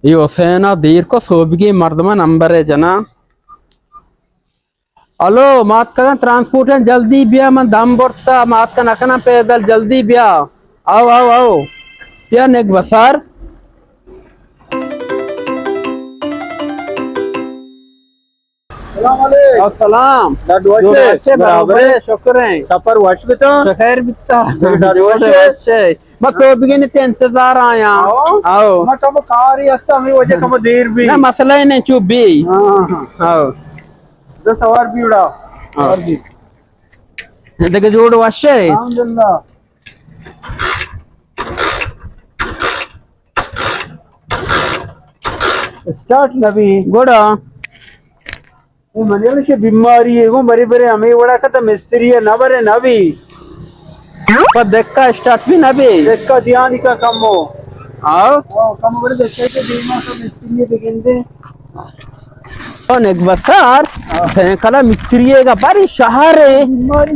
Io sena dirko sobigi mardma number है जना। Hello मात का ट्रांसपोर्ट है जल्दी बिया मन दम बोरता मात का नकना पैदल जल्दी बिया। आओ आओ आओ या नेक बसार। अस्सलाम Dadwashe, बराबर है शुक्र है सफर वश में तो खैर बिता Dadwashe. बस sobigi ने ते इंतजार आया। आओ मैं कब कार ही हस्ता मैं वजह कब देर भी ना मसला ही नहीं चुप भी। हाँ आओ तो सवार भी उड़ा और भी देखे जोड़ वाशे अल्हम्दुलिल्लाह स्टार्ट नबी गोड़ा ये मनेल के बीमारी है वो बड़े बड़े हमें बड़ा का मिस्त्री है ना बरे नबी पर देखा स्टार्ट भी ना भी देखा ध्यान का कम हो आओ कम बड़े देखते तो बीमा का मिस्त्री है बिगिंदे कौन एक बसार सैकड़ा मिस्त्री का बारी शहर है बीमारी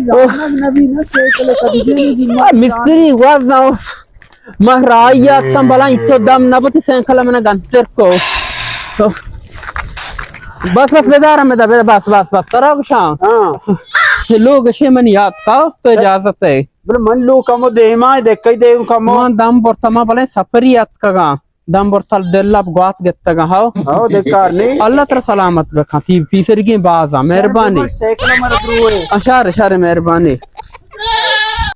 नबी ना चले कभी नहीं मिस्त्री वाज ना महराया तम बला इतो दम ना बती सैकड़ा मैंने गंतर को तो बस बस बेदार में दबे बस बस बस तरह शाम हाँ ये लोग शे मन याद का तो इजाजत है बरे मन लो कमो देमा देख कई दे कमो मान दम बर्तमा बले सफरी याद का दम बर्तल देल्ला गुआत गेत्ता हाओ आओ देखकार नहीं अल्लाह तेरा सलामत रखा थी फीसर की बाजा मेहरबानी सैकड़ा मर है अशार अशार मेहरबानी